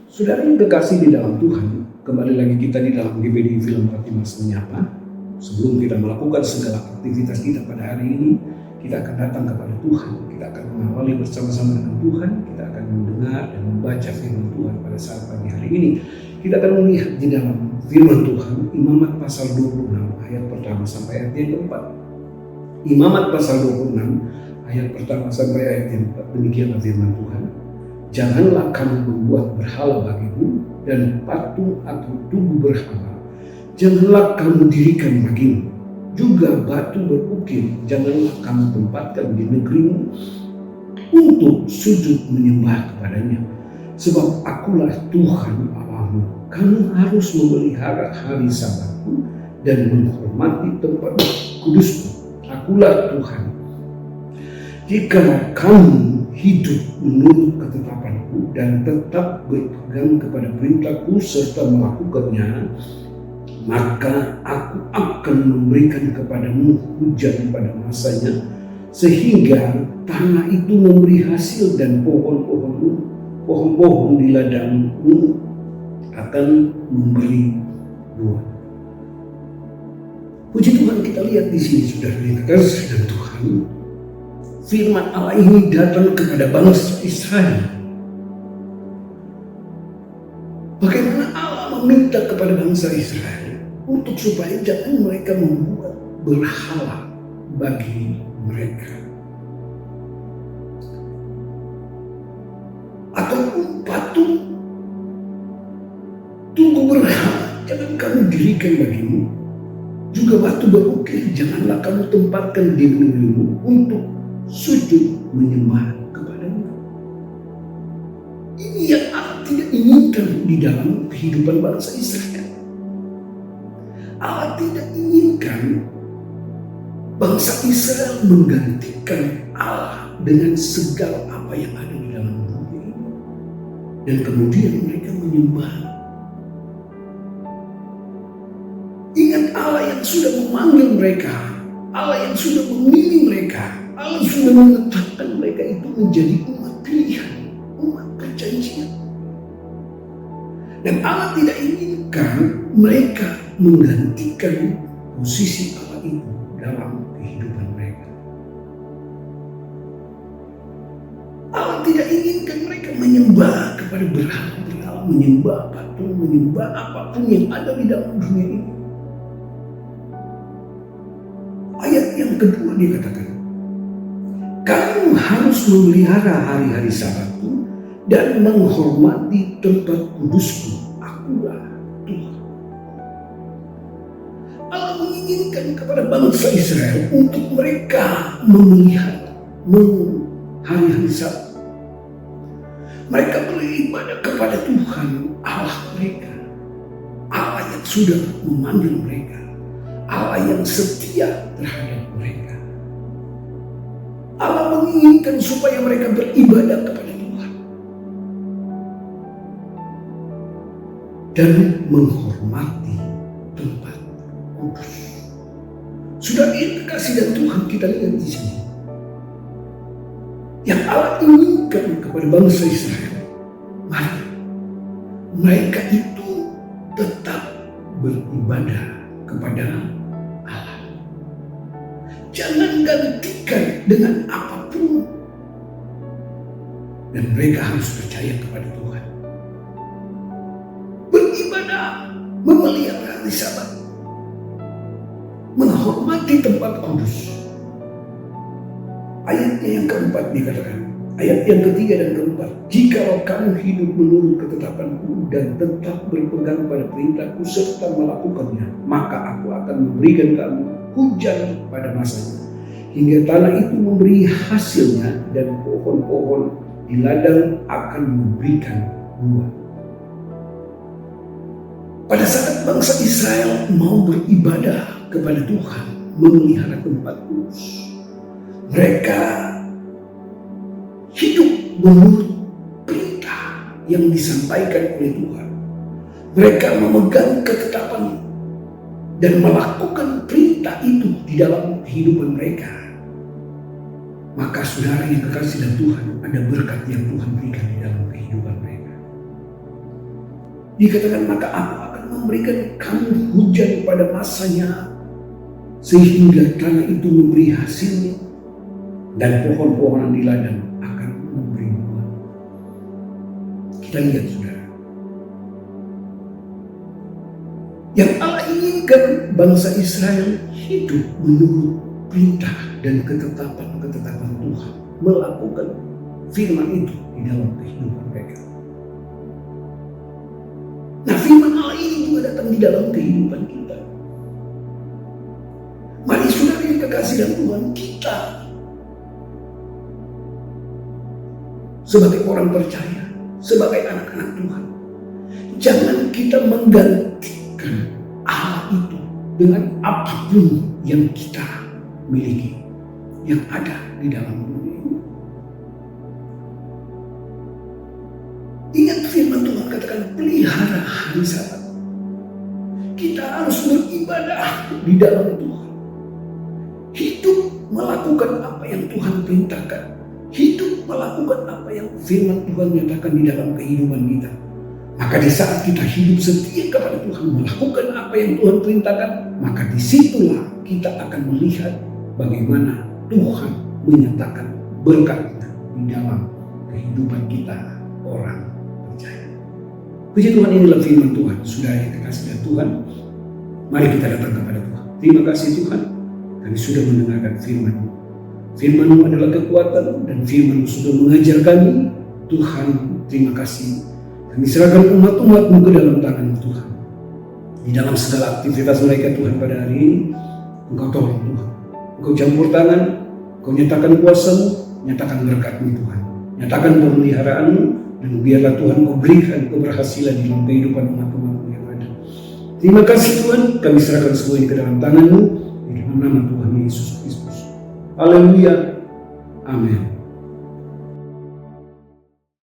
Saudara yang kekasih di dalam Tuhan, kembali lagi kita di dalam GBD Film Ratimas Menyapa. Sebelum kita melakukan segala aktivitas kita pada hari ini, kita akan datang kepada Tuhan. Kita akan mengawali bersama-sama dengan Tuhan. Kita akan mendengar dan membaca firman Tuhan pada saat pagi hari ini. Kita akan melihat di dalam firman Tuhan, Imamat pasal 26 ayat pertama sampai ayat yang keempat. Imamat pasal 26 ayat pertama sampai ayat yang keempat. Demikianlah firman Tuhan. Janganlah kamu membuat berhala bagimu dan patung atau tugu berhala. Janganlah kamu dirikan bagimu. Juga batu berukir janganlah kamu tempatkan di negerimu untuk sujud menyembah kepadanya. Sebab akulah Tuhan Allahmu. Kamu harus memelihara hari Sabatku dan menghormati tempat kudusku. Akulah Tuhan. Jika kamu hidup menurut ketetapanku dan tetap berpegang kepada perintahku serta melakukannya, maka aku akan memberikan kepadamu hujan pada masanya, sehingga tanah itu memberi hasil dan pohon-pohon di ladangmu akan memberi buah. Puji Tuhan, kita lihat di sini saudara yang kekasih dan Tuhan. Firman Allah ini datang kepada bangsa Israel. Bagaimana Allah meminta kepada bangsa Israel untuk supaya jangan mereka membuat berhala bagi mereka. Ataupun patung, tugu berhala jangan kamu dirikan bagimu. Juga batu berukir janganlah kamu tempatkan di negerimu untuk sujud menyembah kepadanya. Ini yang Allah tidak inginkan di dalam kehidupan bangsa Israel. Allah tidak inginkan bangsa Israel menggantikan Allah dengan segala apa yang ada di dalam dunia ini. Dan kemudian mereka menyembah. Ingat Allah yang sudah memanggil mereka, Allah yang sudah memilih mereka, Allah sudah menetapkan mereka itu menjadi umat pilihan, umat perjanjian. Dan Allah tidak inginkan mereka menggantikan posisi Allah itu dalam kehidupan mereka. Allah tidak inginkan mereka menyembah kepada berhala-berhala, menyembah patung, menyembah apapun yang ada di dalam dunia ini. Ayat yang kedua dia katakan, kamu harus memelihara hari-hari Sabatku dan menghormati tempat kudusku. Akulah Tuhan. Allah menginginkan kepada bangsa Israel untuk mereka memelihara hari-hari Sabat. Mereka beribadah kepada Tuhan Allah mereka. Allah yang sudah memanggil mereka. Allah yang setia terhadap mereka. Allah menginginkan supaya mereka beribadah kepada Tuhan dan menghormati tempat kudus. Sudah kasih dan Tuhan kita lihat di sini. Yang Allah inginkan kepada bangsa Israel, mari mereka itu tetap beribadah kepada Allah. Jangan gantikan dengan apapun. Dan mereka harus percaya kepada Tuhan. Beribadah, memelihara hari Sabat, menghormati tempat kudus. Ayatnya yang keempat dikatakan, ayat yang ketiga dan keempat, jikalau kamu hidup menurut ketetapanku dan tetap berpegang pada perintahku serta melakukannya, maka aku akan memberikan kamu hujan pada masanya, hingga tanah itu memberi hasilnya dan pohon-pohon di ladang akan memberikan buah. Pada saat bangsa Israel mau beribadah kepada Tuhan, memelihara tempat kudus, mereka hidup menurut perintah yang disampaikan oleh Tuhan. Mereka memegang ketetapan dan melakukan perintah itu di dalam kehidupan mereka. Maka saudara yang kekasih dalam Tuhan, ada berkat yang Tuhan berikan di dalam kehidupan mereka. Dikatakan, maka aku akan memberikan kamu hujan pada masanya, sehingga tanah itu memberi hasilnya, dan pohon-pohonan di ladang akan memberi buah. Kita lihat, saudara, yang Allah inginkan bangsa Israel hidup menurut perintah dan ketetapan Tuhan, melakukan firman itu di dalam kehidupan mereka. Nah, firman Allah ini juga datang di dalam kehidupan kita. Mari saudara yang kekasih dalam Tuhan, kita sebagai orang percaya, sebagai anak-anak Tuhan, jangan kita menggantikan Allah itu dengan apapun yang kita miliki, yang ada di dalam dunia ini. Ingat firman Tuhan katakan, pelihara hari Sabat. Kita harus beribadah di dalam Tuhan. Hidup melakukan apa yang Tuhan perintahkan. Hidup melakukan apa yang firman Tuhan nyatakan di dalam kehidupan kita. Maka di saat kita hidup setia kepada Tuhan, melakukan apa yang Tuhan perintahkan, maka disitulah kita akan melihat bagaimana Tuhan menyatakan berkat di dalam kehidupan kita orang percaya. Puji Tuhan, inilah firman Tuhan. Saudara yang dikasihi Tuhan, mari kita datang kepada Tuhan. Terima kasih Tuhan, kami sudah mendengarkan firman-Mu. Firman-Mu adalah kekuatan, dan firman-Mu sudah mengajar kami. Tuhan, terima kasih. Kami serahkan umat-umat-Mu ke dalam tangan Tuhan. Di dalam segala aktivitas mereka Tuhan pada hari ini, Engkau tolong Tuhan. Engkau campur tangan, Engkau nyatakan kuasa-Mu, nyatakan berkat-Mu Tuhan. Nyatakan pemeliharaan-Mu, dan biarlah Tuhan Engkau berikan keberhasilan di dalam kehidupan umat-umat-Mu yang ada. Terima kasih Tuhan, kami serahkan semuanya ke dalam tangan-Mu, di dalam nama Tuhan Yesus Kristus. Haleluya. Amin.